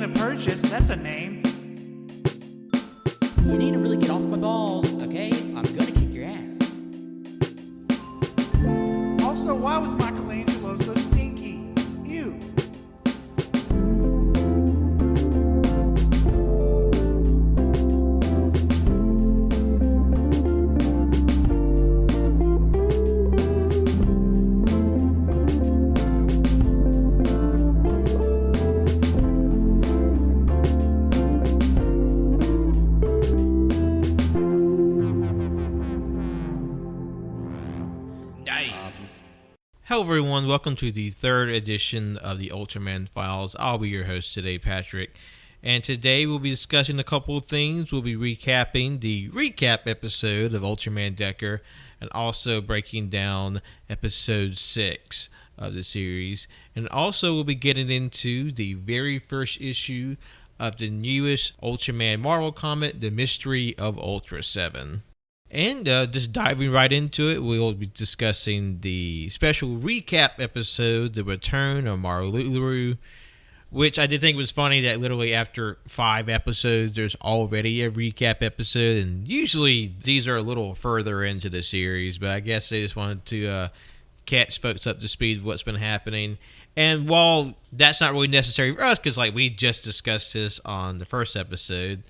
Planet Purchase, that's a name. You need to really get off my balls, okay? I'm gonna kick your ass. Also, why was Michelangelo so stinky? Ew. Hello everyone, welcome to the third edition of the Ultraman Files. I'll be your host today, Patrick. And today we'll be discussing a couple of things. We'll be recapping the recap episode of Ultraman Decker and also breaking down episode 6 of the series. And also we'll be getting into the very first issue of the newest Ultraman Marvel comic, The Mystery of Ultraseven. And just diving right into it, we'll be discussing the special recap episode, The Return of Marlulu, which I did think was funny that literally after 5 episodes, there's already a recap episode. And usually these are a little further into the series, but I guess they just wanted to catch folks up to speed with what's been happening. And while that's not really necessary for us, because we just discussed this on the first episode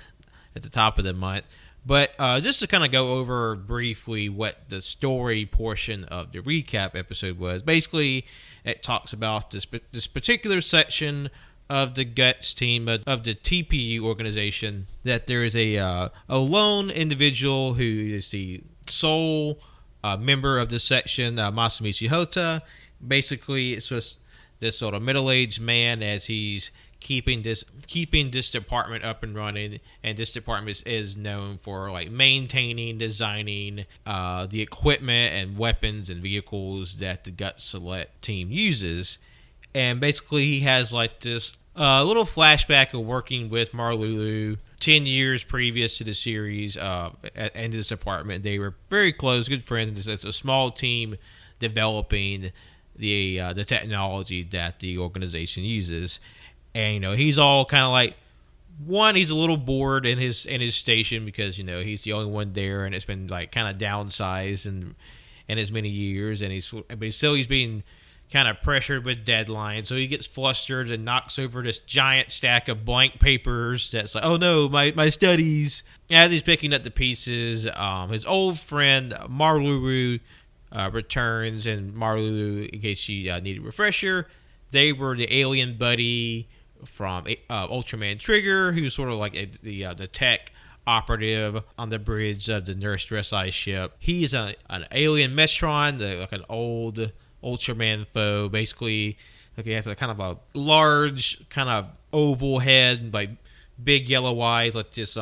at the top of the month, but just to kind of go over briefly what the story portion of the recap episode was. Basically, it talks about this particular section of the Guts team of the TPU organization, that there is a lone individual who is the sole member of this section, Masamichi Hota. Basically, it's just this sort of middle-aged man as he's keeping this department up and running, and this department is known for maintaining, designing the equipment and weapons and vehicles that the Guts Select team uses. And basically he has this little flashback of working with Marlulu 10 years previous to the series and this department. They were very close, good friends. It's a small team developing the technology that the organization uses. And he's all kind of he's a little bored in his station because he's the only one there, and it's been kind of downsized in as many years, and he's being kind of pressured with deadlines, so he gets flustered and knocks over this giant stack of blank papers. That's oh no, my studies. As he's picking up the pieces, his old friend Marlulu returns, and Marlulu, in case you need a refresher, they were the alien buddy from Ultraman Trigger, who's sort of the tech operative on the bridge of the Nurse Dressai ship. He's an alien Metron, an old Ultraman foe. Basically, he has a kind of a large, kind of oval head, big yellow eyes, this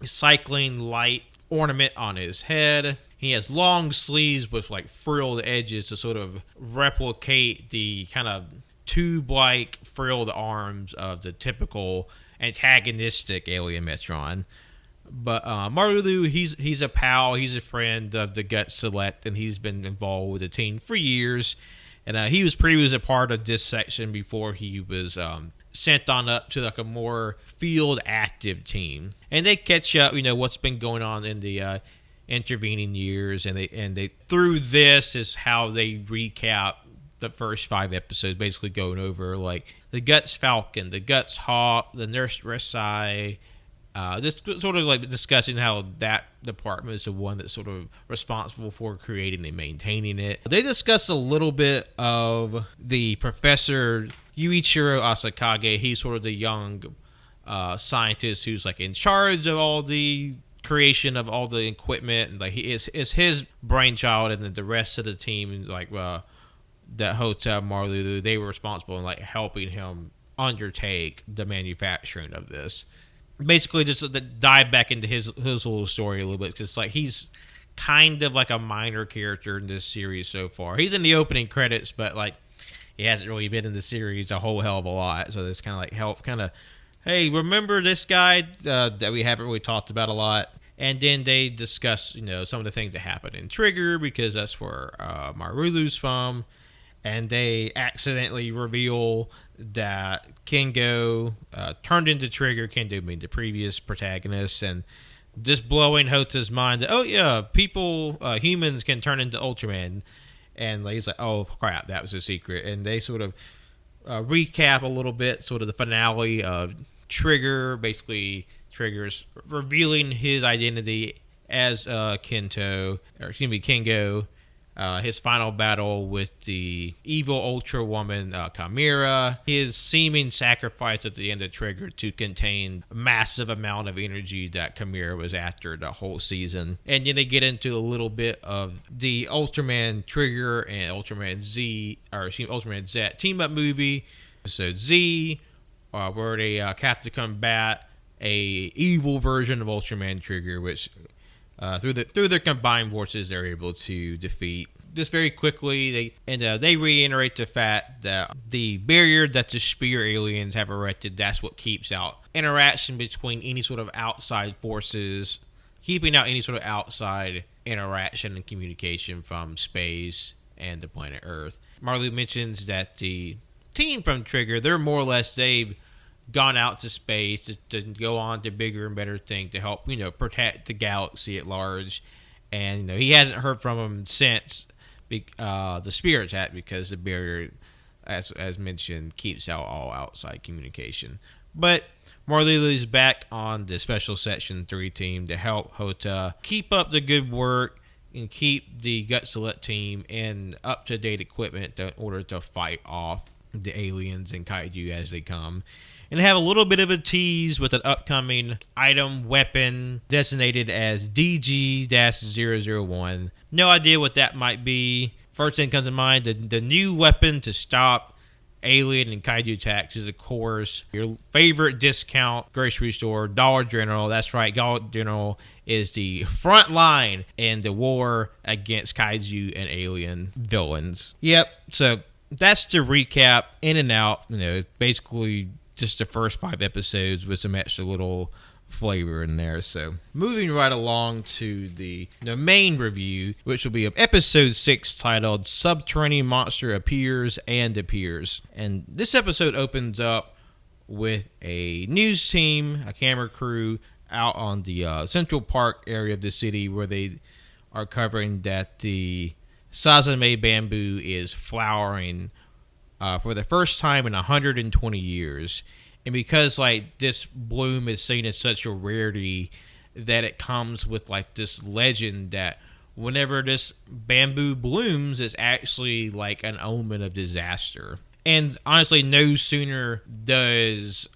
cycling light ornament on his head. He has long sleeves with frilled edges to sort of replicate the kind of tube-like frilled arms of the typical antagonistic alien Metron. But Marlulu, he's a pal, he's a friend of the Guts Select, and he's been involved with the team for years. And he was previously a part of this section before he was sent on up to a more field active team. And they catch up, what's been going on in the intervening years, and they through this is how they recap the first 5 episodes, basically going over the Guts Falcon, the Guts Hawk, the Nurse Dressai, just sort of discussing how that department is the one that's sort of responsible for creating and maintaining it. They discuss a little bit of the Professor Yuichiro Asakage. He's sort of the young scientist who's in charge of all the creation of all the equipment, and he is his brainchild, and then the rest of the team that Hotel Marlulu, they were responsible in helping him undertake the manufacturing of this. Basically, just to dive back into his little story a little bit, because he's kind of a minor character in this series so far. He's in the opening credits, but he hasn't really been in the series a whole hell of a lot. So this kind of help hey, remember this guy that we haven't really talked about a lot. And then they discuss some of the things that happened in Trigger, because that's where Marulu's from. and they accidentally reveal that Kengo turned into Trigger. Kendo being the previous protagonist, and just blowing Hota's mind that, oh yeah, humans can turn into Ultraman. And he's like, oh crap, that was a secret. And they sort of recap a little bit, sort of the finale of Trigger. Basically, Trigger's revealing his identity as Kengo. His final battle with the evil Ultra Woman, Chimera. His seeming sacrifice at the end of Trigger to contain a massive amount of energy that Chimera was after the whole season. And then they get into a little bit of the Ultraman Trigger and Ultraman Z team up movie. So Z, where they have to combat a evil version of Ultraman Trigger, which through their combined forces, they're able to defeat. Just very quickly, they reiterate the fact that the barrier that the spear aliens have erected, that's what keeps out interaction between any sort of outside forces, keeping out any sort of outside interaction and communication from space and the planet Earth. Marley mentions that the team from Trigger, they've gone out to space to go on to bigger and better things to help, protect the galaxy at large. And he hasn't heard from them since the spear attack, because the barrier, as mentioned, keeps out all outside communication. But Marley is back on the Special Section 3 team to help Hota keep up the good work and keep the Gutsulet team in up-to-date equipment in order to fight off the aliens and kaiju as they come. And have a little bit of a tease with an upcoming weapon designated as DG-001. No idea what that might be. First thing comes to mind, the new weapon to stop alien and kaiju attacks is, of course, your favorite discount grocery store, Dollar General. That's right, Dollar General is the front line in the war against kaiju and alien villains. Yep, so that's the recap, in and out. Basically just the first 5 episodes with some extra little flavor in there. So moving right along to the main review, which will be of episode 6, titled Subterranean Monster Appears and Appears. And this episode opens up with a news team, a camera crew, out on the Central Park area of the city, where they are covering that the Sazame bamboo is flowering for the first time in 120 years. And because this bloom is seen as such a rarity, that it comes with this legend that whenever this bamboo blooms, it's actually an omen of disaster. And honestly, no sooner does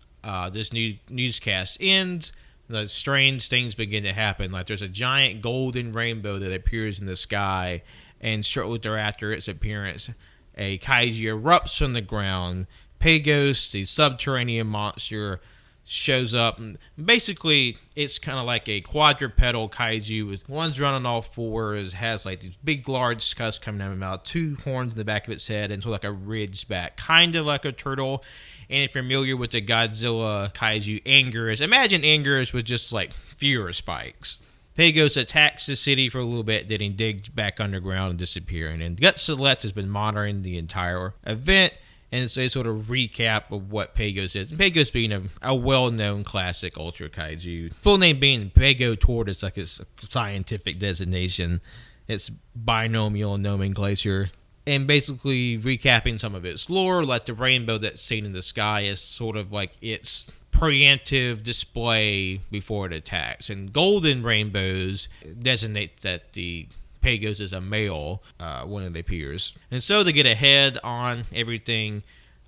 this newscast end, the strange things begin to happen. There's a giant golden rainbow that appears in the sky, and shortly thereafter its appearance, a kaiju erupts from the ground. Pagos, the subterranean monster, shows up. And basically, it's kind of like a quadrupedal kaiju with one's running all fours, has these big, large tusks coming out of its mouth, 2 horns in the back of its head, and sort of a ridged back, kind of like a turtle. And if you're familiar with the Godzilla kaiju Anguirus, imagine Anguirus with just fewer spikes. Pagos attacks the city for a little bit, then he digs back underground and disappearing. And Gutsulet has been monitoring the entire event, and so they sort of recap of what Pagos is. And Pagos being a well-known classic Ultra Kaiju. Full name being Pago Tord, it's its scientific designation. It's binomial nomenclature. And basically recapping some of its lore, the rainbow that's seen in the sky is sort of its preemptive display before it attacks. And golden rainbows designate that the Pagos is a male when it appears. And so to get ahead on everything,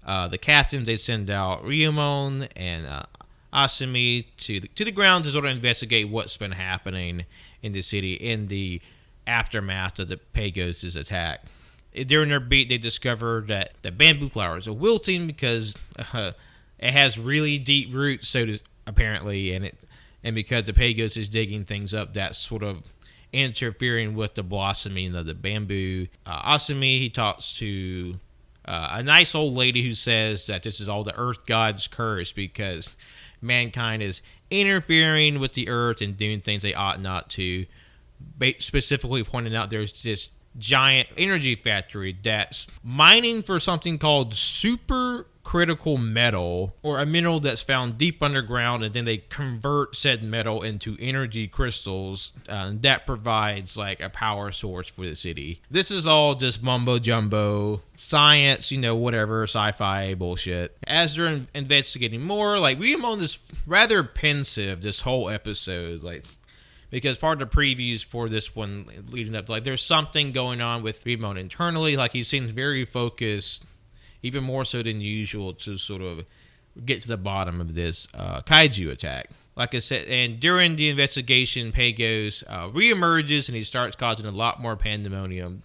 the captains, they send out Ryumon and Asumi to the ground to sort of investigate what's been happening in the city in the aftermath of the Pagos' attack. During their beat, they discover that the bamboo flowers are wilting because it has really deep roots, apparently, and because the Pagos is digging things up, that's sort of interfering with the blossoming of the bamboo. Asumi, he talks to a nice old lady who says that this is all the Earth God's curse because mankind is interfering with the Earth and doing things they ought not to. Specifically pointing out there's this giant energy factory that's mining for something called super critical metal, or a mineral that's found deep underground, and then they convert said metal into energy crystals that provides like a power source for the city. This is all just mumbo jumbo science, whatever, sci-fi bullshit. As they're investigating more, like, Ryumon is rather pensive this whole episode, like, because part of the previews for this one leading up, like, there's something going on with Ryumon internally. Like, he seems very focused, even more so than usual, to sort of get to the bottom of this kaiju attack. Like I said, and during the investigation, Pagos reemerges and he starts causing a lot more pandemonium,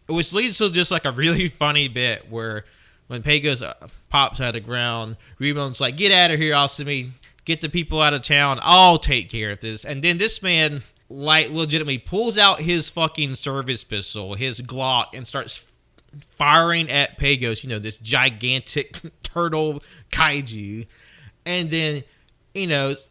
which leads to just like a really funny bit where when Pagos pops out of the ground, Ryumon's like, "Get out of here, Asumi. Get the people out of town. I'll take care of this." And then this man, like, legitimately pulls out his fucking service pistol, his Glock, and starts firing at Pagos, this gigantic turtle kaiju. And then,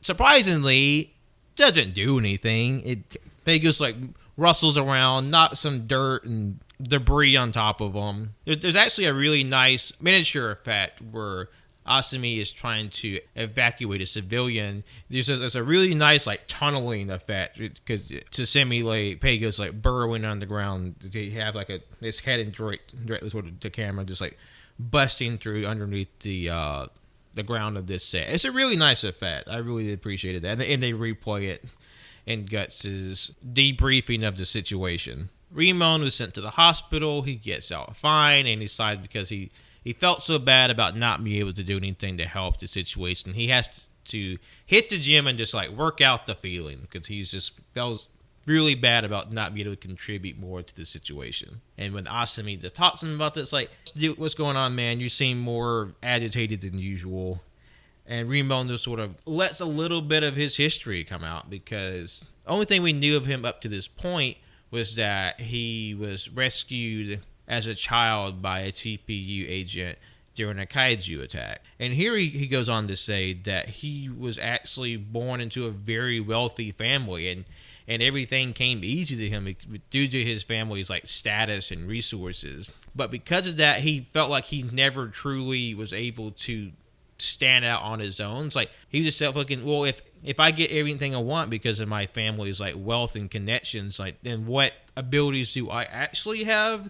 surprisingly, doesn't do anything. Pagos, like, rustles around, knocks some dirt and debris on top of him. There's actually a really nice miniature effect where Asumi is trying to evacuate a civilian. There's a really nice, like, tunneling effect because to simulate Pagos, like, burrowing underground. They have like his head and directly toward the camera, just like busting through underneath the ground of this set. It's a really nice effect. I really appreciated that, and they replay it in Guts' debriefing of the situation. Ryumon was sent to the hospital. He gets out fine, and he decides because he felt so bad about not being able to do anything to help the situation, he has to hit the gym and just, like, work out the feeling because he's just felt really bad about not being able to contribute more to the situation. And when Asumi just talks to him about this, like, "Dude, what's going on, man? You seem more agitated than usual." And Ryumon just sort of lets a little bit of his history come out because the only thing we knew of him up to this point was that he was rescued as a child by a TPU agent during a kaiju attack. And here he goes on to say that he was actually born into a very wealthy family, and everything came easy to him due to his family's, like, status and resources. But because of that, he felt like he never truly was able to stand out on his own. It's like he just felt fucking, well, if I get everything I want because of my family's, like, wealth and connections, like, then what abilities do I actually have?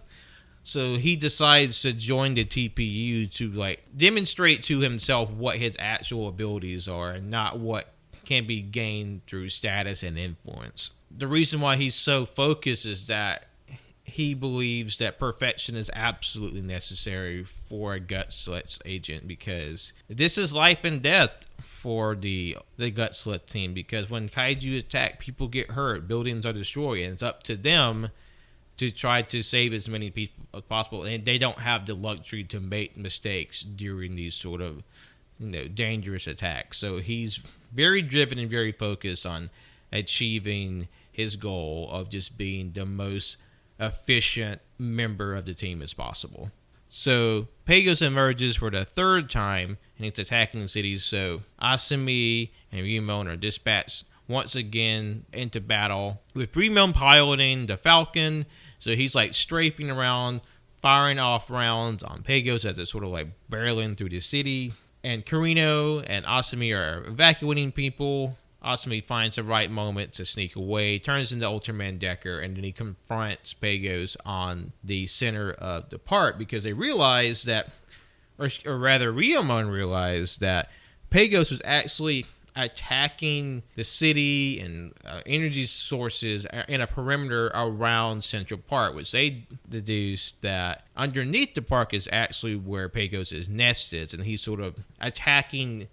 So he decides to join the TPU to, like, demonstrate to himself what his actual abilities are and not what can be gained through status and influence. The reason why he's so focused is that he believes that perfection is absolutely necessary for a Gutslit agent because this is life and death for the Gutslit team, because when kaiju attack, people get hurt, buildings are destroyed, and it's up to them to try to save as many people as possible, and they don't have the luxury to make mistakes during these sort of, dangerous attacks. So he's very driven and very focused on achieving his goal of just being the most efficient member of the team as possible. So Pagos emerges for the third time, and he's attacking the cities. So Asumi and Ryumon are dispatched once again into battle, with Ryumon piloting the Falcon. So he's, like, strafing around, firing off rounds on Pagos as it's sort of, like, barreling through the city. And Kurino and Asumi are evacuating people. Asumi finds the right moment to sneak away, turns into Ultraman Decker, and then he confronts Pagos on the center of the park because they realize that, or rather Ryumon realized that Pagos was actually attacking the city and energy sources in a perimeter around Central Park, which they deduced that underneath the park is actually where Pagos' nest is, and he's sort of attacking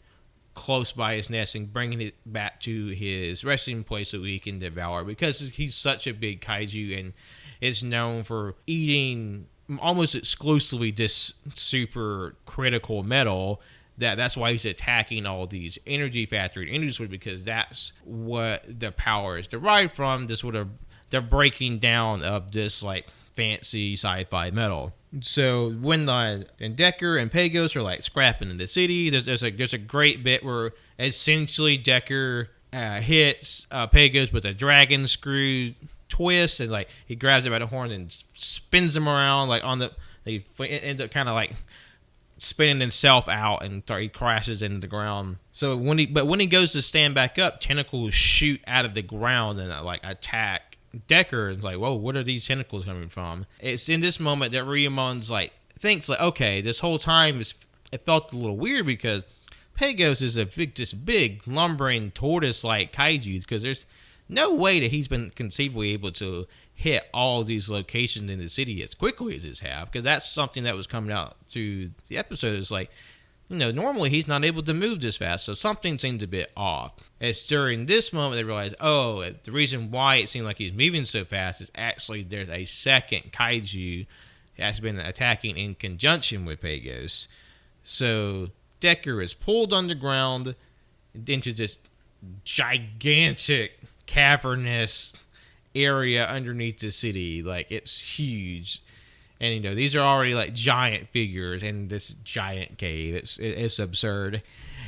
close by his nest and bringing it back to his resting place so he can devour, because he's such a big kaiju and is known for eating almost exclusively this super critical metal. That's why he's attacking all these energy factory industries, because that's what the power is derived from, this sort of the breaking down of this, like, fancy sci-fi metal. So when Decker and Pagos are, like, scrapping in the city, there's a great bit where essentially Decker hits Pagos with a dragon screw twists, and like he grabs it by the horn and spins him around like on the. He ends up kind of like spinning himself out, and he crashes into the ground. So when he goes to stand back up, tentacles shoot out of the ground and like attack Decker. It's like, whoa, what are these tentacles coming from? It's in this moment that Ryomon's like thinks like, okay, this whole time it felt a little weird because Pagos is this big lumbering tortoise-like kaiju, because there's no way that he's been conceivably able to hit all these locations in the city as quickly as his have, because that's something that was coming out through the episode. Is like, normally he's not able to move this fast, so something seems a bit off. It's during this moment they realize, oh, the reason why it seemed like he's moving so fast is actually there's a second kaiju that's been attacking in conjunction with Pagos. So Decker is pulled underground into this gigantic cavernous area underneath the city. Like, it's huge, and these are already like giant figures in this giant cave. It's absurd.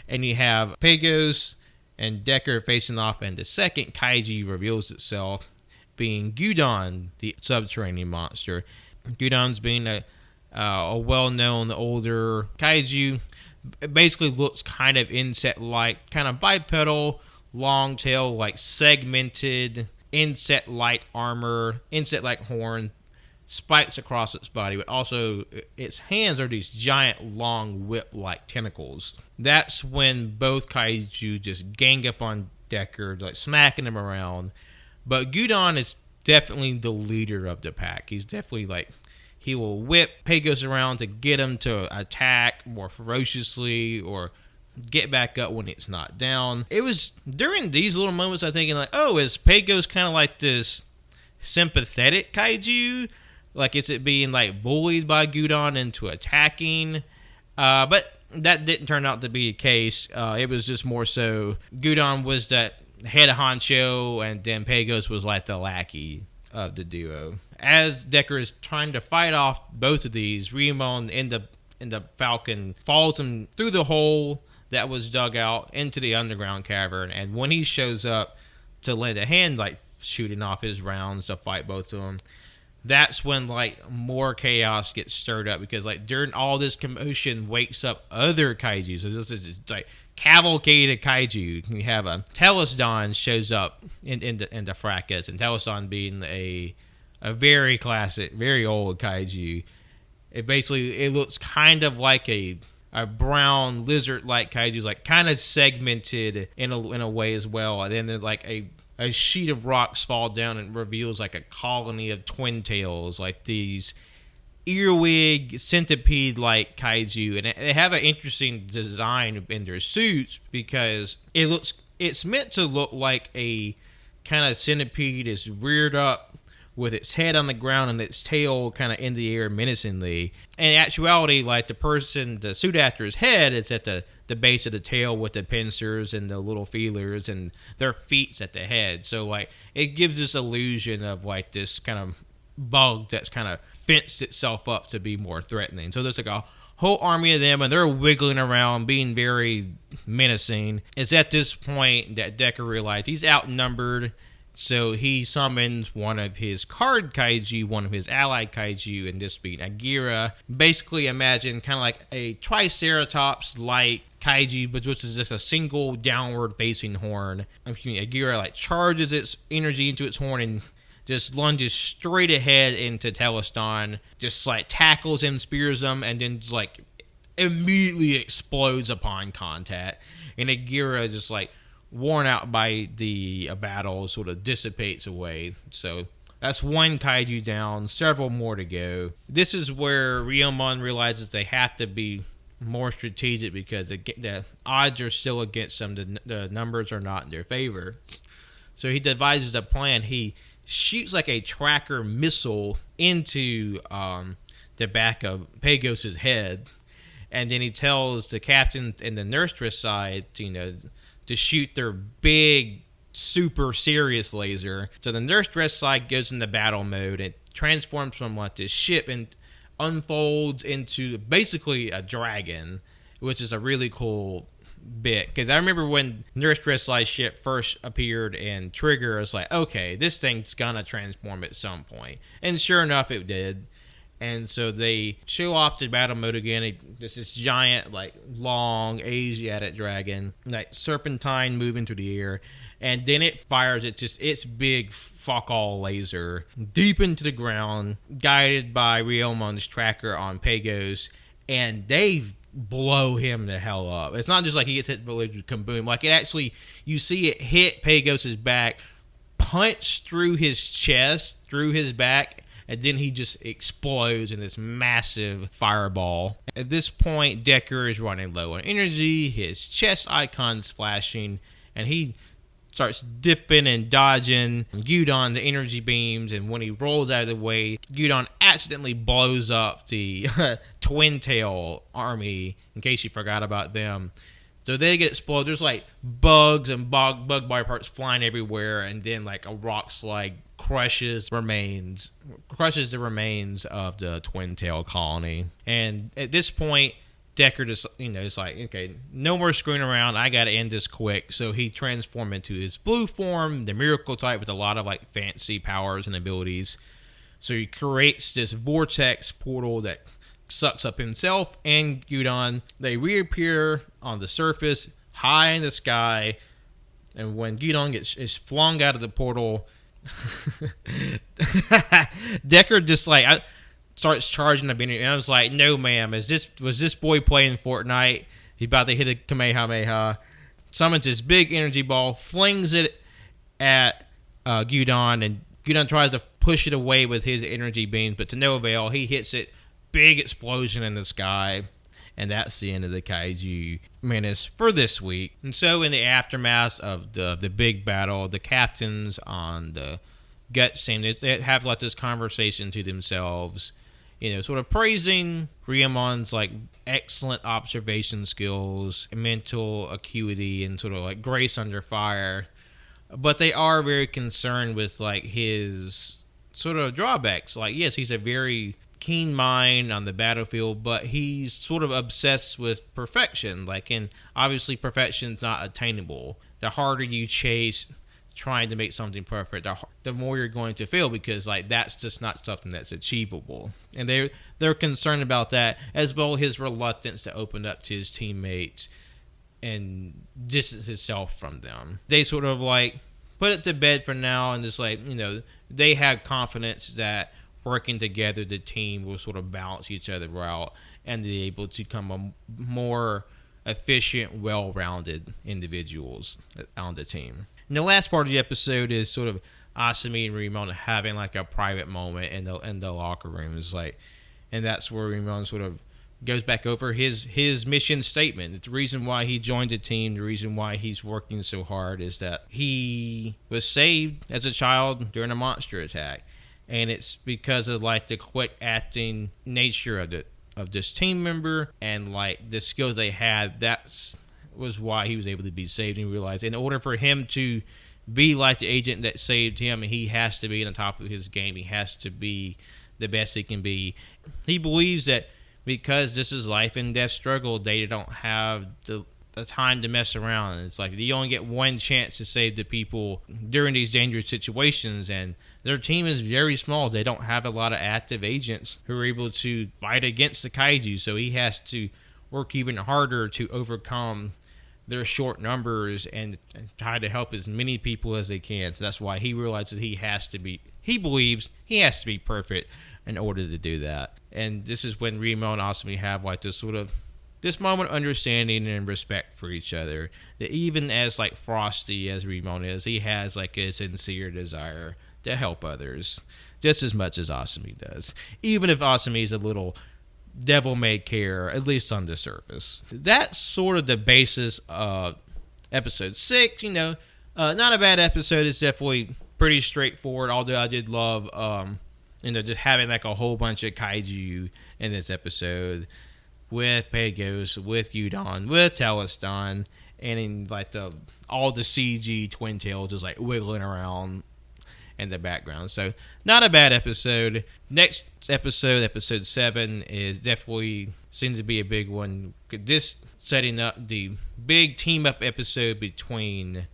And you have Pagos and Decker facing off, and the second kaiju reveals itself being Gudon, the subterranean monster. Gudon's being a well-known older kaiju. It basically looks kind of insect-like, kind of bipedal, long tail, like segmented insect-like armor, insect-like horn, spikes across its body, but also its hands are these giant, long, whip-like tentacles. That's when both kaiju just gang up on Decker, like smacking him around. But Gudon is definitely the leader of the pack. He's definitely like, he will whip Pagos around to get him to attack more ferociously or get back up when it's not down. It was during these little moments I'm thinking like, oh, is Pagos kind of like this sympathetic kaiju? Like, is it being like bullied by Gudon into attacking? But that didn't turn out to be the case. It was just more so Gudon was that head honcho, and then Pagos was like the lackey of the duo. As Decker is trying to fight off both of these, Ryomon in the Falcon falls him through the hole that was dug out into the underground cavern, and when he shows up to lend a hand, like shooting off his rounds to fight both of them, that's when like more chaos gets stirred up, because like during all this commotion wakes up other kaiju. So this is like cavalcade of kaiju. You have a Telesdon shows up in the fracas, and Telesdon being a very classic, very old kaiju. It looks kind of like a brown lizard-like kaiju, like kind of segmented in a way as well. And then there's like a sheet of rocks fall down and reveals like a colony of twin tails, like these earwig centipede-like kaiju. And they have an interesting design in their suits, because it's meant to look like a kind of centipede is reared up with its head on the ground and its tail kind of in the air menacingly. In actuality, like the suit actor's head is at the base of the tail with the pincers and the little feelers, and their feet's at the head. So like it gives this illusion of like this kind of bug that's kind of fenced itself up to be more threatening. So there's like a whole army of them, and they're wiggling around, being very menacing. It's at this point that Decker realized he's outnumbered. So he summons one of his card kaiju, one of his allied kaiju, and this being Agira. Basically imagine kind of like a Triceratops-like kaiju, but which is just a single downward-facing horn. Agira like charges its energy into its horn and just lunges straight ahead into Telesdon, just like tackles him, spears him, and then just like immediately explodes upon contact. And Agira just like worn out by the battle sort of dissipates away. So that's one kaiju down, several more to go. This is where Ryomon realizes they have to be more strategic, because the odds are still against them. The numbers are not in their favor. So he devises a plan. He shoots like a tracker missile into the back of Pagos' head, and then he tells the captain and the nursetress side to shoot their big, super serious laser. So the nursetress side goes into battle mode and transforms from like this ship and unfolds into basically a dragon, which is a really cool bit, because I remember when Nurse Dresslight ship first appeared in Trigger, I was like, okay, this thing's gonna transform at some point, and sure enough, it did. And so they show off the battle mode again. This giant, like, long Asiatic dragon, like serpentine moving through the air, and then it fires its big fuck all laser deep into the ground, guided by Ryomon's tracker on Pagos, and they blow him the hell up. It's not just like he gets hit with kaboom. Like, it actually, you see it hit Pagos' back, punch through his chest, through his back, and then he just explodes in this massive fireball. At this point, Decker is running low on energy, his chest icon's flashing, and he starts dipping and dodging Gyudon, the energy beams, and when he rolls out of the way, Gyudon accidentally blows up the Twin Tail army, in case you forgot about them. So they get exploded. There's like bugs and bug body parts flying everywhere, and then like a rock slide crushes the remains of the Twin Tail colony. And at this point, Decker just, it's like, okay, no more screwing around. I got to end this quick. So he transformed into his blue form, the miracle type, with a lot of like fancy powers and abilities. So he creates this vortex portal that sucks up himself and Gyudon. They reappear on the surface, high in the sky. And when Gyudon is flung out of the portal, Decker just like starts charging the beanie, and I was like, "No, ma'am, was this boy playing Fortnite? He's about to hit a Kamehameha." Summons his big energy ball, flings it at Gyudon, and Gyudon tries to push it away with his energy beams, but to no avail. He hits it, big explosion in the sky, and that's the end of the Kaiju Menace for this week. And so in the aftermath of the big battle, the captains on the gut scene, they have like this conversation to themselves, sort of praising Ryomon's like excellent observation skills, mental acuity, and sort of like grace under fire. But they are very concerned with like his sort of drawbacks. Like, yes, he's a very keen mind on the battlefield, but he's sort of obsessed with perfection. Like, and obviously perfection's not attainable. The harder you chase trying to make something perfect, the more you're going to fail, because like that's just not something that's achievable. And they're concerned about that, as well as his reluctance to open up to his teammates and distance himself from them. They sort of like put it to bed for now, and just like, they have confidence that working together, the team will sort of balance each other out and be able to become a more efficient, well-rounded individuals on the team. And the last part of the episode is sort of Asami and Ryomon having like a private moment in the locker room. It's like, and that's where Ryomon sort of goes back over his mission statement. The reason why he joined the team, the reason why he's working so hard, is that he was saved as a child during a monster attack. And it's because of like the quick acting nature of this team member and like the skills they had. That was why he was able to be saved. And he realized in order for him to be like the agent that saved him, he has to be on the top of his game. He has to be the best he can be. He believes that because this is life and death struggle, they don't have the time to mess around. It's like you only get one chance to save the people during these dangerous situations, and their team is very small. They don't have a lot of active agents who are able to fight against the kaiju, so he has to work even harder to overcome their short numbers and try to help as many people as they can. So that's why he realizes he believes he has to be perfect in order to do that. And this is when Ryomon and Asami have like this moment of understanding and respect for each other, that even as like frosty as Ryomon is, he has like a sincere desire to help others just as much as Asami does, even if Asami is a little devil-may-care, at least on the surface. That's sort of the basis of episode 6. Not a bad episode. It's definitely pretty straightforward, although I did love just having like a whole bunch of kaiju in this episode, with Pagos, with Gyudon, with Talistan, and in like all the CG Twin Tail just like wiggling around. in the background. So not a bad episode. Next episode, episode 7, is definitely seems to be a big one. This setting up the big team up episode between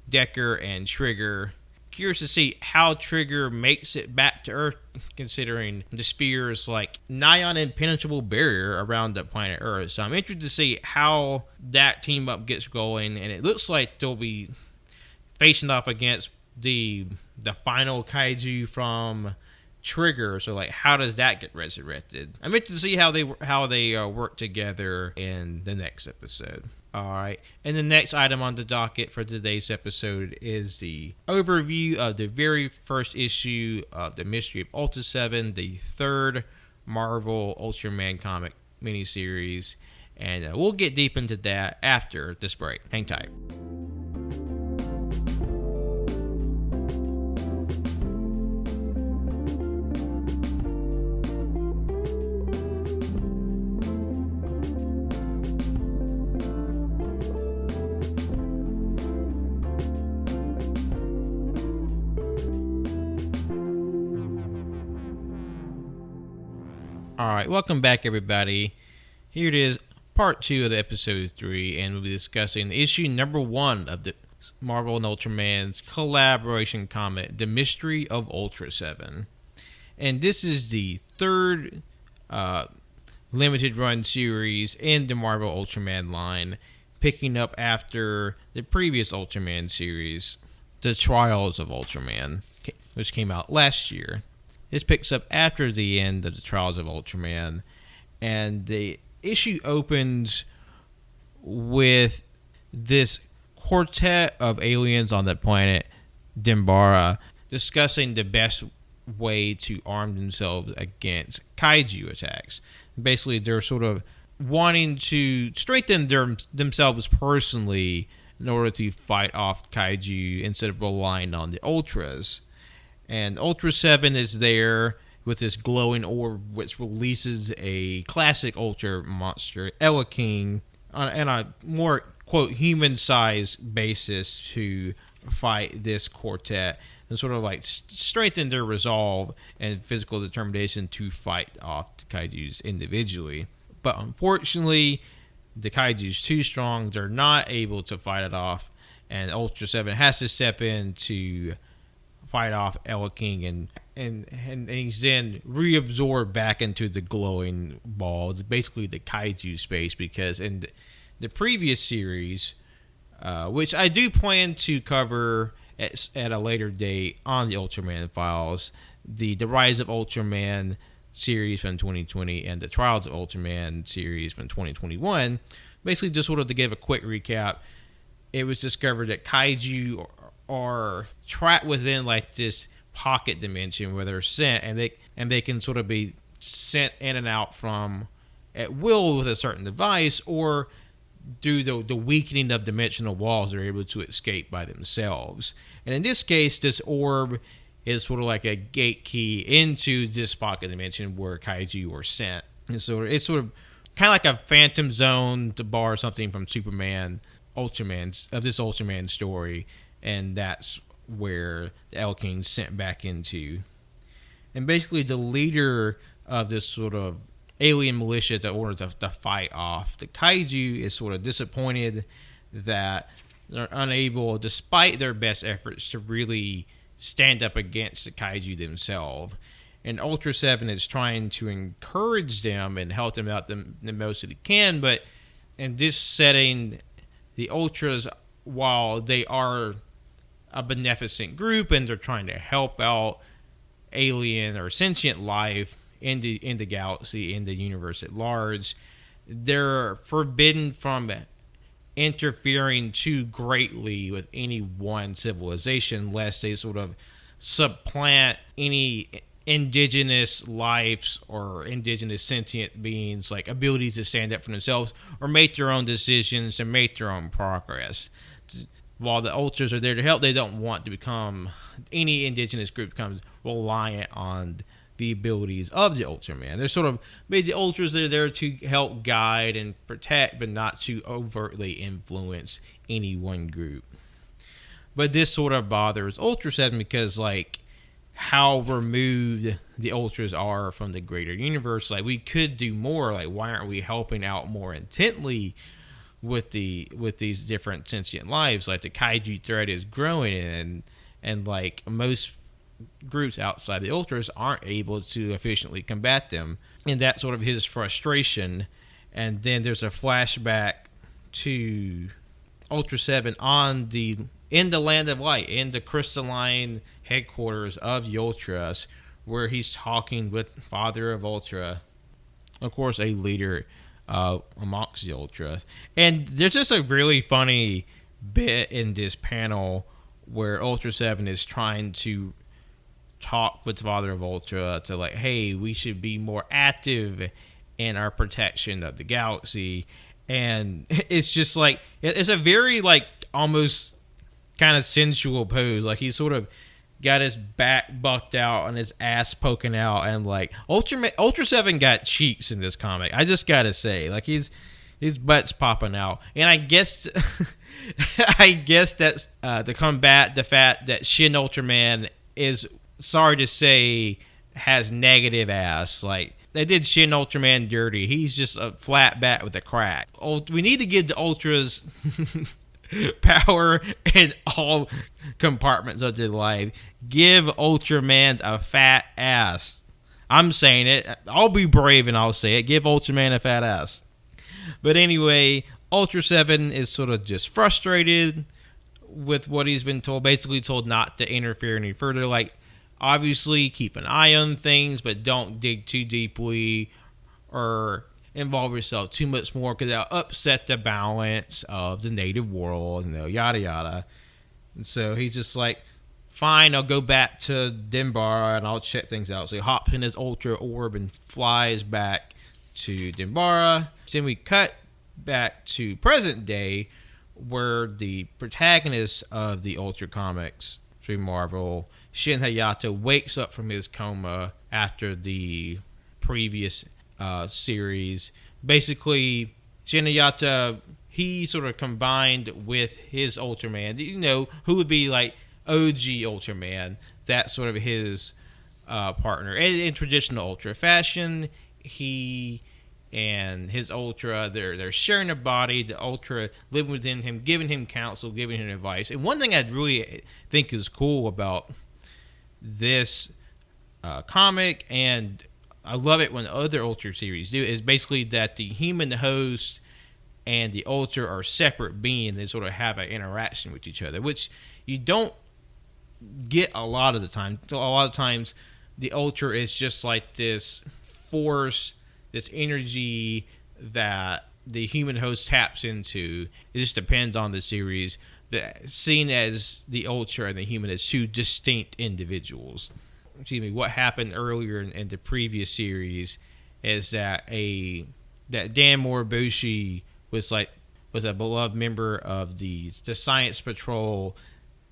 Decker and Trigger. Curious to see how Trigger makes it back to Earth, considering the spear's like nigh on impenetrable barrier around the planet Earth. So I'm interested to see how that team up gets going, and it looks like they'll be facing off against the final kaiju from Trigger. So like, how does that get resurrected? I'm interested to see how they work together in the next episode. All right, and the next item on the docket for today's episode is the overview of the very first issue of the Mystery of Ultraseven, the third Marvel Ultraman comic miniseries, and we'll get deep into that after this break. Hang tight. Alright, welcome back everybody. Here it is, part 2 of the episode 3, and we'll be discussing issue number 1 of the Marvel and Ultraman's collaboration comic, The Mystery of Ultraseven. And this is the third limited run series in the Marvel Ultraman line, picking up after the previous Ultraman series, The Trials of Ultraman, which came out last year. This picks up after the end of the Trials of Ultraman, and the issue opens with this quartet of aliens on the planet Dimbara discussing the best way to arm themselves against kaiju attacks. Basically, they're sort of wanting to strengthen themselves personally in order to fight off kaiju instead of relying on the Ultras. And Ultraseven is there with this glowing orb, which releases a classic Ultra monster, King, on a more, quote, human-sized basis to fight this quartet and sort of like strengthen their resolve and physical determination to fight off the kaijus individually. But unfortunately, the kaiju's too strong. They're not able to fight it off, and Ultraseven has to step in to fight off King, and he's then reabsorbed back into the glowing ball. It's basically the kaiju space, because in the previous series, which I do plan to cover at a later date on the Ultraman Files, the Rise of Ultraman series from 2020 and the Trials of Ultraman series from 2021, basically just sort of to give a quick recap, it was discovered that kaiju are trapped within like this pocket dimension where they're sent, and they can sort of be sent in and out from at will with a certain device, or due to the weakening of dimensional walls, they're able to escape by themselves. And in this case, this orb is sort of like a gate key into this pocket dimension where kaiju are sent. And so it's sort of kind of like a phantom zone, to borrow something from Ultraman story. And that's where the King's sent back into. And basically the leader of this sort of alien militia that orders to fight off the kaiju is sort of disappointed that they're unable, despite their best efforts, to really stand up against the kaiju themselves. And Ultraseven is trying to encourage them and help them out the most that he can, but in this setting, the Ultras, while they are a beneficent group and they're trying to help out alien or sentient life in the galaxy, in the universe at large, they're forbidden from interfering too greatly with any one civilization, lest they sort of supplant any indigenous lives or indigenous sentient beings, like ability to stand up for themselves or make their own decisions and make their own progress. While the Ultras are there to help, they don't want to become, any indigenous group becomes reliant on the abilities of the Ultraman. They're sort of made the Ultras, they're there to help guide and protect, but not to overtly influence any one group. But this sort of bothers Ultraseven because, like, how removed the Ultras are from the greater universe. Like, we could do more. Like, why aren't we helping out more intently with these different sentient lives? Like, the kaiju threat is growing, and like most groups outside the Ultras aren't able to efficiently combat them. And that's sort of his frustration. And then there's a flashback to Ultraseven in the Land of Light, in the crystalline headquarters of the Ultras, where he's talking with Father of Ultra, of course, a leader amongst the Ultras. And there's just a really funny bit in this panel where Ultraseven is trying to talk with Father of Ultra to, like, hey, we should be more active in our protection of the galaxy. And it's just like, it's a very, like, almost kind of sensual pose. Like, he's sort of got his back bucked out and his ass poking out, and like Ultraseven got cheeks in this comic. I just gotta say, like, his butt's popping out. And I guess that's to combat the fact that Shin Ultraman is, sorry to say, has negative ass. Like, they did Shin Ultraman dirty. He's just a flat bat with a crack. We need to give the Ultras power in all compartments of their life. Give Ultraman a fat ass. I'm saying it. I'll be brave and I'll say it. Give Ultraman a fat ass. But anyway, Ultraseven is sort of just frustrated with what he's been told. Basically told not to interfere any further. Like, obviously keep an eye on things, but don't dig too deeply or involve yourself too much more, because that'll upset the balance of the native world, yada yada. And so he's just like, fine, I'll go back to Denbara and I'll check things out. So he hops in his Ultra Orb and flies back to Denbara. Then we cut back to present day, where the protagonist of the Ultra comics through Marvel, Shin Hayato, wakes up from his coma after the previous series. Basically, Shin Hayato, he sort of combined with his Ultraman, who would be like OG Ultraman. That's sort of his partner. And in traditional Ultra fashion, he and his Ultra, they're sharing a body, the Ultra living within him, giving him counsel, giving him advice. And one thing I really think is cool about this comic, and I love it when other Ultra series do, is basically that the human host and the Ultra are separate beings. They sort of have an interaction with each other, which you don't get a lot of the time. So a lot of times, the Ultra is just like this force, this energy that the human host taps into. It just depends on the series. But seen as the Ultra and the human as two distinct individuals. What happened earlier in the previous series is that Dan Moriboshi was a beloved member of the science patrol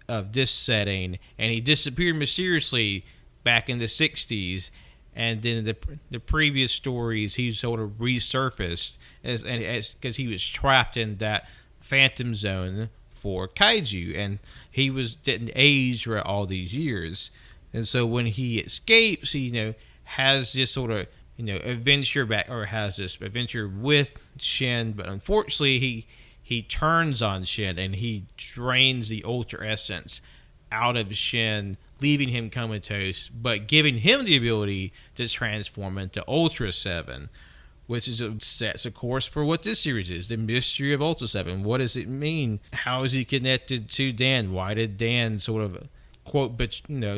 of this setting, and he disappeared mysteriously back in the 60s. And then the previous stories, he sort of resurfaced because he was trapped in that phantom zone for kaiju, and he didn't age for all these years. And so when he escapes, he has this sort of adventure back, or has this adventure with Shin, but unfortunately he turns on Shin and he drains the Ultra essence out of Shin, leaving him comatose, but giving him the ability to transform into Ultraseven, which sets a course for what this series is, the Mystery of Ultraseven. What does it mean? How is he connected to Dan? Why did Dan sort of, quote,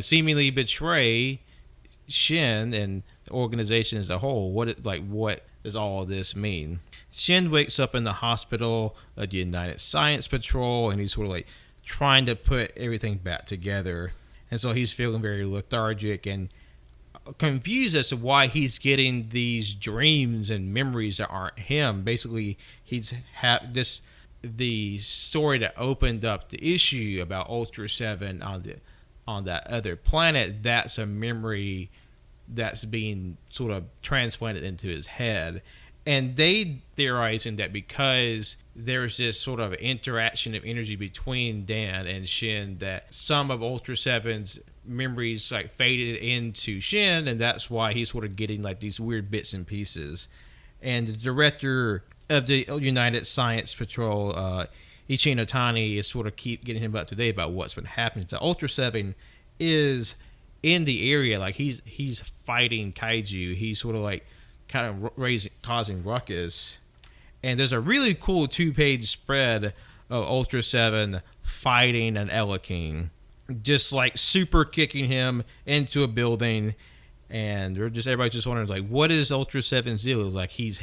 seemingly betray Shin and the organization as a whole? What does all of this mean? Shin wakes up in the hospital of the United Science Patrol, and he's sort of like trying to put everything back together. And so he's feeling very lethargic and confused as to why he's getting these dreams and memories that aren't him. Basically, he's had the story that opened up the issue about Ultraseven on that other planet. That's a memory that's being sort of transplanted into his head. And they theorizing that because there's this sort of interaction of energy between Dan and Shin, that some of Ultraseven's memories like faded into Shin, and that's why he's sort of getting like these weird bits and pieces. And the director of the United Science Patrol, Ichin Otani, is sort of keep getting him up to date about what's been happening. So Ultraseven is in the area, like he's fighting kaiju. He's sort of like kind of causing ruckus. And there's a really cool 2-page spread of Ultraseven fighting an King, just like super kicking him into a building. And they're just, everybody's just wondering, like, what is Ultraseven's deal? Like, he's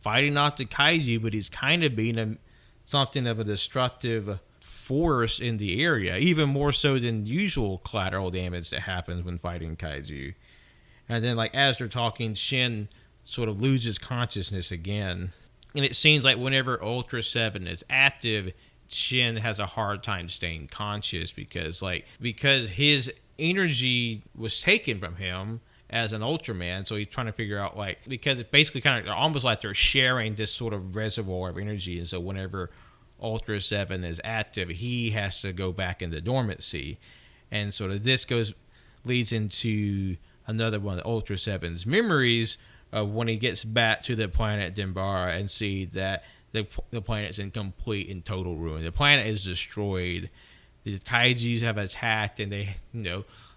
fighting off the kaiju, but he's kind of being something of a destructive force in the area, even more so than usual collateral damage that happens when fighting kaiju. And then, like, as they're talking, Shin sort of loses consciousness again. And it seems like whenever Ultraseven is active, Shin has a hard time staying conscious because his energy was taken from him as an Ultraman. So he's trying to figure out, like, because it's basically kind of almost like they're sharing this sort of reservoir of energy. And so whenever Ultraseven is active, he has to go back into dormancy. And sort of this leads into another one of Ultraseven's memories of when he gets back to the planet Dembara and see that the planet's in complete and total ruin. The planet is destroyed. The kaijus have attacked, and they,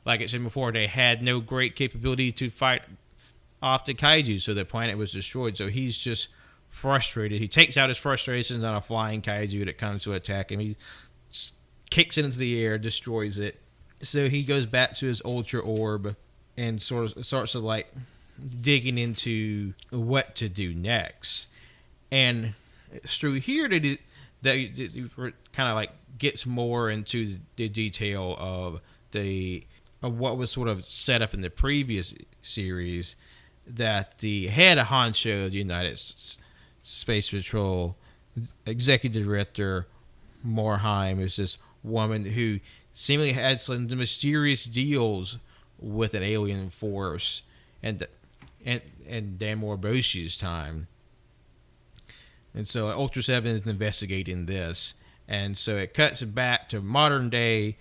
like I said before, they had no great capability to fight off the kaiju, so the planet was destroyed. So he's just frustrated. He takes out his frustrations on a flying kaiju that comes to attack him. He kicks it into the air, destroys it. So he goes back to his Ultra Orb and sort of starts to, like, digging into what to do next. And it's through here that he kind of like gets more into the detail of what was sort of set up in the previous series, that the head of honcho of the United Space Patrol, Executive Director Morheim, is this woman who seemingly had some mysterious deals with an alien force and Dan Moriboshi's time. And so Ultraseven is investigating this. And so it cuts back to modern day,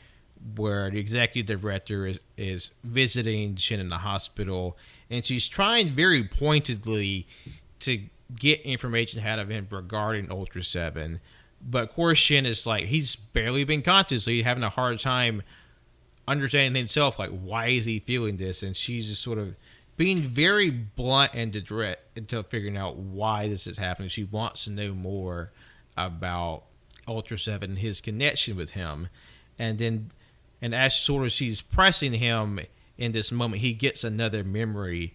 where the executive director is visiting Shin in the hospital. And she's trying very pointedly to get information out of him regarding Ultraseven. But of course, Shin is like, he's barely been conscious. So he's having a hard time understanding himself, like, why is he feeling this? And she's just sort of being very blunt and direct until figuring out why this is happening. She wants to know more about Ultraseven and his connection with him. And as sort of she's pressing him in this moment, he gets another memory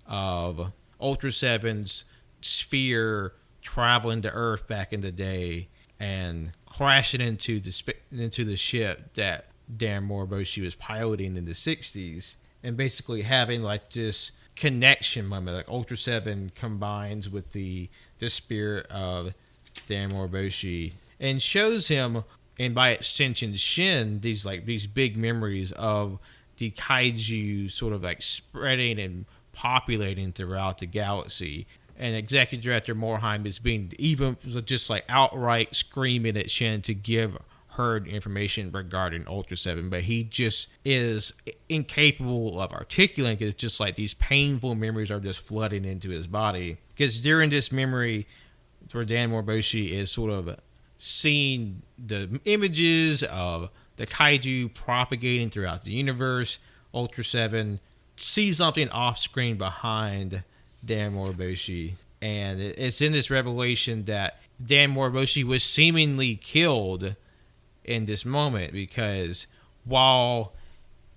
of Ultraseven's sphere traveling to Earth back in the day and crashing into the ship that Dan Moriboshi was piloting in the 60s. And basically having like this connection moment, like Ultraseven combines with the spirit of Dan Moriboshi and shows him, and by extension Shin, these big memories of the kaiju sort of like spreading and populating throughout the galaxy. And Executive Director Morheim is being even just like outright screaming at Shin to give heard information regarding Ultraseven, but he just is incapable of articulating, because it's just like these painful memories are just flooding into his body. Because during this memory where Dan Moriboshi is sort of seeing the images of the kaiju propagating throughout the universe, Ultraseven sees something off screen behind Dan Moriboshi, and it's in this revelation that Dan Moriboshi was seemingly killed in this moment, because while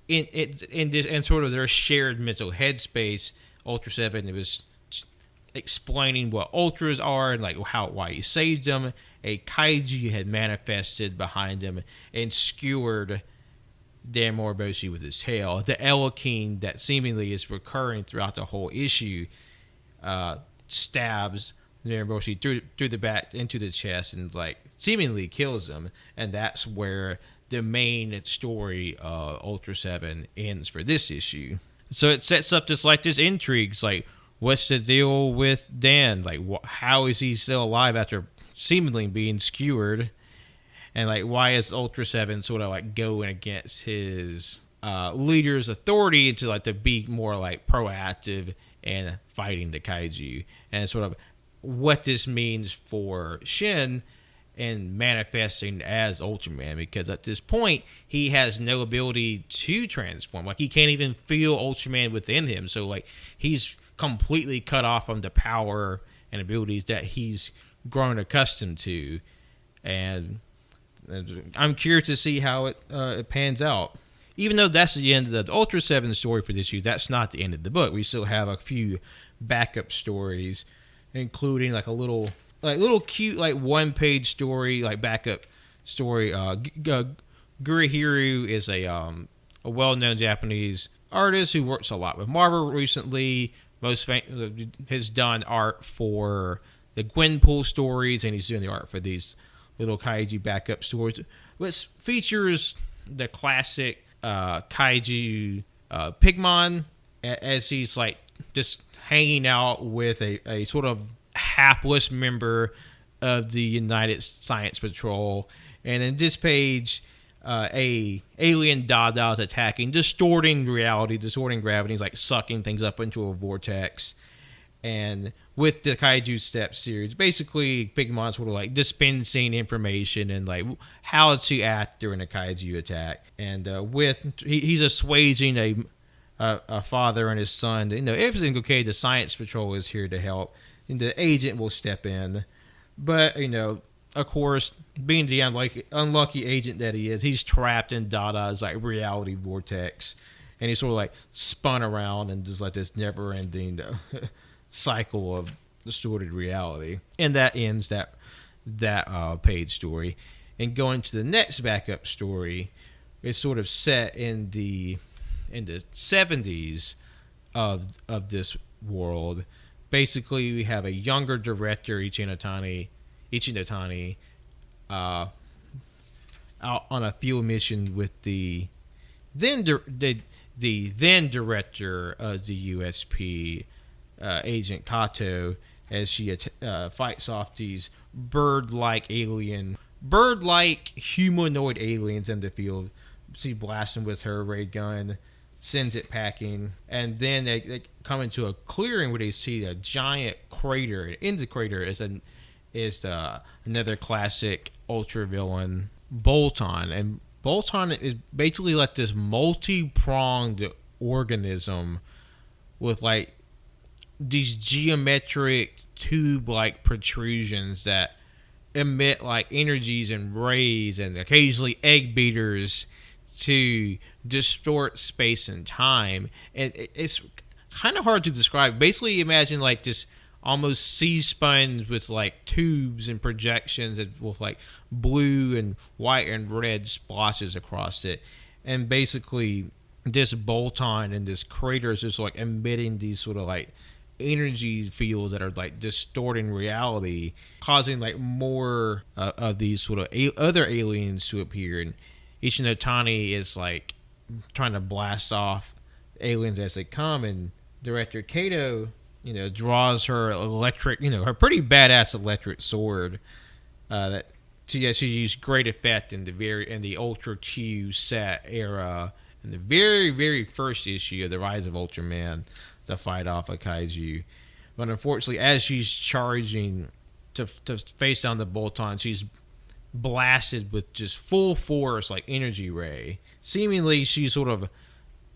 in sort of their shared mental headspace, Ultraseven was explaining what ultras are and like why he saved them. A kaiju had manifested behind him and skewered Dan Moriboshi with his tail. The King that seemingly is recurring throughout the whole issue stabs Dan Moriboshi through the back into the chest and like seemingly kills him. And that's where the main story of Ultraseven ends for this issue. So it sets up this intrigues, like, what's the deal with Dan? Like, how is he still alive after seemingly being skewered? And like, why is Ultraseven sort of like going against his leader's authority into like to be more like proactive and fighting the kaiju, and sort of what this means for Shin and manifesting as Ultraman, because at this point he has no ability to transform. Like he can't even feel Ultraman within him, so like he's completely cut off from the power and abilities that he's grown accustomed to. And I'm curious to see how it pans out. Even though that's the end of the Ultraseven story for this issue, that's not the end of the book. We still have a few backup stories, including like a little cute like one-page story, like backup story. Gurihiru is a well-known Japanese artist who works a lot with Marvel recently. Has done art for the Gwenpool stories, and he's doing the art for these little kaiju backup stories, which features the classic kaiju Pigmon as he's like just hanging out with a sort of hapless member of the United Science Patrol. And in this page, a alien Dada is attacking, distorting reality, distorting gravity. He's like sucking things up into a vortex. And with the Kaiju Step series, basically Pigmon's sort of like dispensing information and like how to act during a kaiju attack. And he's assuaging a father and his son. You know, everything's okay. The Science Patrol is here to help, and the agent will step in. But you know, of course, being the unlucky agent that he is, he's trapped in Dada's like reality vortex, and he's sort of like spun around and just like this never-ending cycle of distorted reality. And that ends that page story. And going to the next backup story, it's sort of set in the 70s of this world. Basically, we have a younger director, Ichinotani, out on a field mission with the then director of the USP, Agent Kato, as she fights off these bird-like humanoid aliens in the field. She blasts them with her ray gun, sends it packing, and then they come into a clearing where they see a giant crater. In the crater is another classic Ultra villain, Bolton. And Bolton is basically like this multi-pronged organism with like these geometric tube-like protrusions that emit like energies and rays and occasionally egg beaters to distort space and time. And it's kind of hard to describe. Basically, imagine like this almost sea-spun with like tubes and projections with like blue and white and red splotches across it. And basically, this Bolton and this crater is just like emitting these sort of like energy fields that are like distorting reality, causing like more of these sort of other aliens to appear. And Ichinotani is like trying to blast off aliens as they come, and director Kato, you know, draws her electric, you know, her pretty badass electric sword that she used great effect in the Ultra Q set era, in the very, very first issue of the Rise of Ultraman, to fight off a kaiju. But unfortunately, as she's charging to face down the Bolton, she's blasted with just full force like energy ray. Seemingly, she's sort of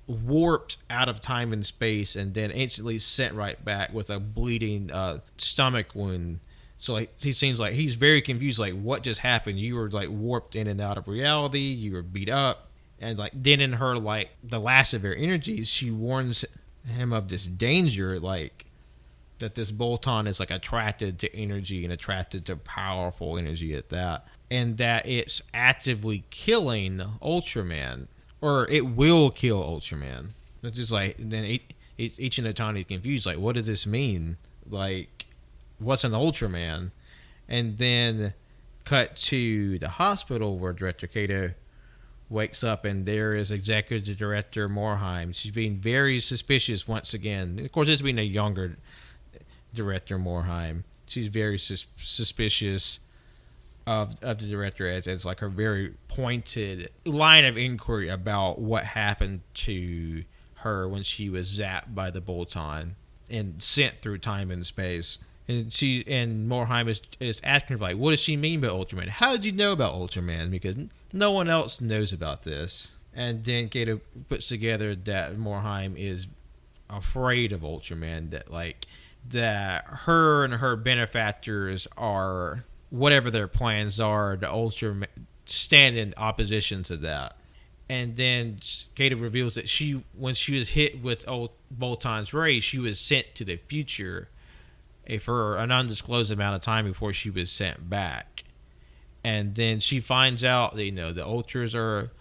warped out of time and space, and then instantly sent right back with a bleeding stomach wound. So like he seems like he's very confused. Like, what just happened? You were like warped in and out of reality. You were beat up, and like then in her like the last of her energies, she warns him of this danger, like that this Bolton is like attracted to energy and attracted to powerful energy at that, and that it's actively killing Ultraman, or it will kill Ultraman. It's just like, then each and a time he's confused, like, what does this mean? Like, what's an Ultraman? And then cut to the hospital where director Kato wakes up, and there is executive director Morheim. She's being very suspicious once again. Of course, it's being a younger director Morheim. She's very suspicious of the director as like a very pointed line of inquiry about what happened to her when she was zapped by the Bolton and sent through time and space. And Morheim is asking her, like, what does she mean by Ultraman? How did you know about Ultraman? Because no one else knows about this. And then Kato puts together that Morheim is afraid of Ultraman, that her and her benefactors are, whatever their plans are, the Ultraman stand in opposition to that. And then Kato reveals that when she was hit with Bolton's ray, she was sent to the future for an undisclosed amount of time before she was sent back. And then she finds out that, the Ultras are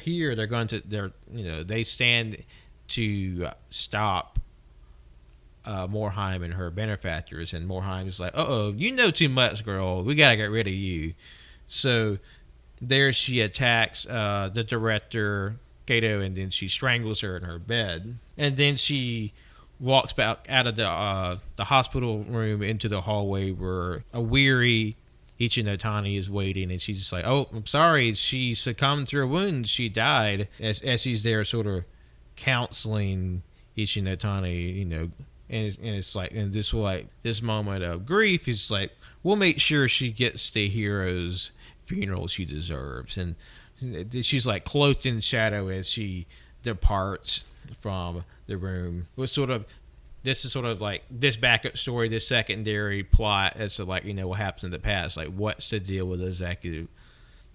here. They stand to stop Morheim and her benefactors. And Morheim is like, you know too much, girl. We gotta get rid of you. So there she attacks the director, Kato, and then she strangles her in her bed. And then she walks back out of the hospital room into the hallway where a weary Ichinotani is waiting, and she's just like, oh, I'm sorry, she succumbed to her wounds, she died, as she's there sort of counseling Ichinotani, and it's like, and this moment of grief is like, we'll make sure she gets the hero's funeral she deserves. And she's like cloaked in shadow as she departs from the room. This is sort of like this backup story, this secondary plot as to what happened in the past. Like, what's the deal with Executive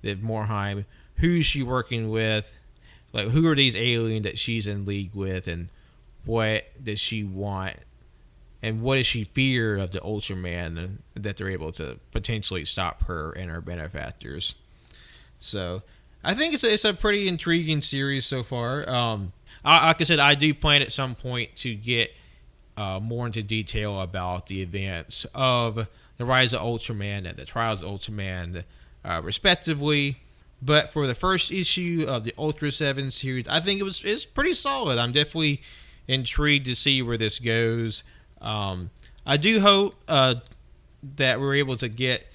Morheim? Who's she working with? Like, who are these aliens that she's in league with, and what does she want? And what does she fear of the Ultraman that they're able to potentially stop her and her benefactors? So I think it's a pretty intriguing series so far. Like I said, I do plan at some point to get more into detail about the events of the Rise of Ultraman and the Trials of Ultraman, respectively. But for the first issue of the Ultraseven series, I think it's pretty solid. I'm definitely intrigued to see where this goes. I do hope that we're able to get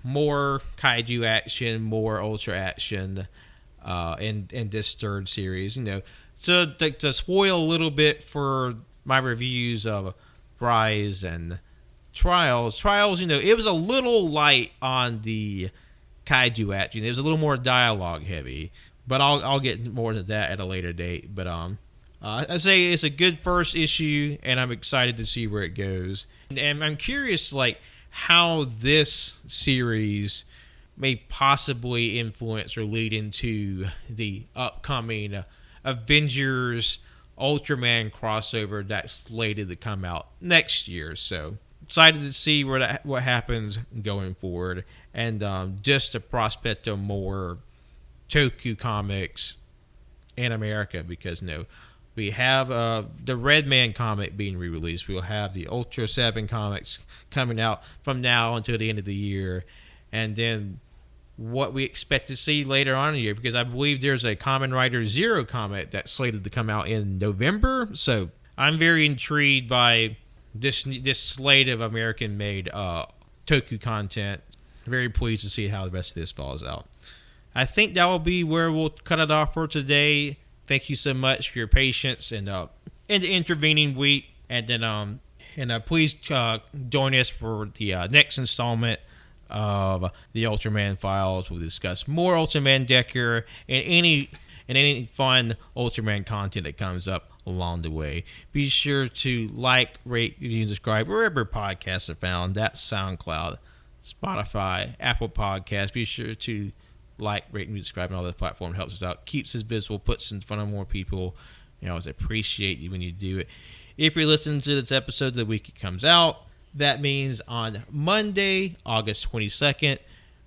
more kaiju action, more ultra action in this third series. So to spoil a little bit for my reviews of Rise and Trials, it was a little light on the kaiju action. It was a little more dialogue heavy, but I'll get more to that at a later date. But I say it's a good first issue, and I'm excited to see where it goes. And I'm curious, how this series may possibly influence or lead into the upcoming Avengers Ultraman crossover that's slated to come out next year. So excited to see what happens going forward, and just the prospect of more Toku comics in America, because we have the Redman comic being re-released. We'll have the Ultraseven comics coming out from now until the end of the year. And then what we expect to see later on in the year, because I believe there's a Kamen Rider Zero comic that's slated to come out in November. So I'm very intrigued by this slate of American-made Toku content. Very pleased to see how the rest of this falls out. I think that will be where we'll cut it off for today. Thank you so much for your patience and the intervening week. And then please join us for the next installment of the Ultraman Files. We'll discuss more Ultraman Decker and any fun Ultraman content that comes up along the way. Be sure to like, rate, and subscribe wherever podcasts are found. That's SoundCloud, Spotify, Apple Podcasts. Be sure to like, rate, and subscribe on all those platforms. Helps us out, keeps us visible, puts us in front of more people. I always appreciate you when you do it. If you're listening to this episode the week it comes out, that means on Monday, August 22nd,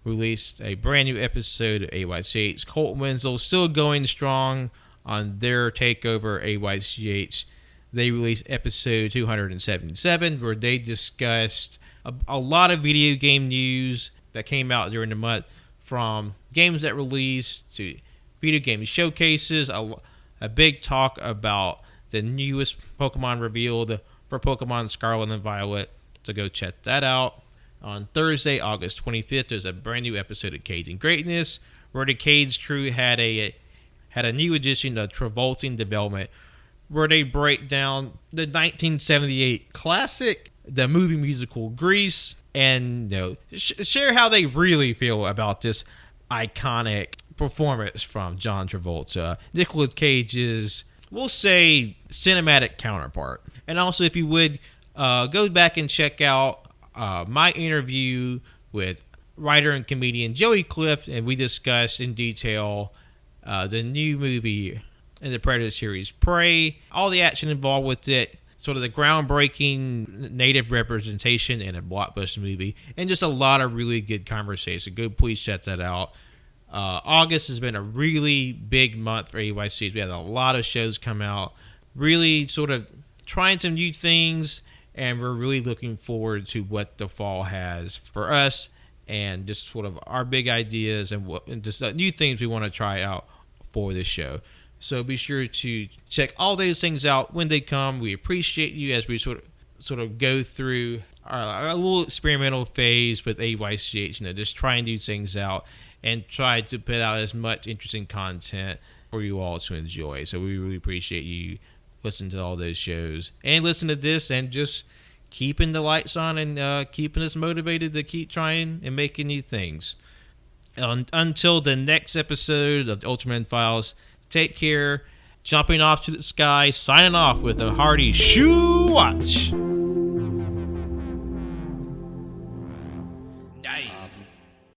released a brand new episode of AYCH. Colt Wenzel still going strong on their takeover AYCH. They released episode 277, where they discussed a lot of video game news that came out during the month, from games that released to video game showcases, a big talk about the newest Pokemon revealed for Pokemon Scarlet and Violet. So go check that out. On Thursday, August 25th, there's a brand new episode of Cage and Greatness, where the Cage crew had a new edition of Travolting Development, where they break down the 1978 classic, the movie musical Grease, and share how they really feel about this iconic performance from John Travolta, Nicolas Cage's, we'll say, cinematic counterpart. And also, if you would, go back and check out my interview with writer and comedian Joey Clift, and we discussed in detail the new movie in the Predator series, Prey, all the action involved with it, sort of the groundbreaking native representation in a blockbuster movie, and just a lot of really good conversation. Go please check that out. August has been a really big month for AYCs. We had a lot of shows come out, really sort of trying some new things, and we're really looking forward to what the fall has for us, and just sort of our big ideas and just new things we want to try out for this show. So be sure to check all those things out when they come. We appreciate you as we sort of go through our little experimental phase with AYCH, just trying new things out and try to put out as much interesting content for you all to enjoy. So we really appreciate you listening to all those shows and listen to this and just keeping the lights on and keeping us motivated to keep trying and making new things. Until the next episode of the Ultraman Files, take care. Jumping off to the sky, signing off with a hearty shoo watch.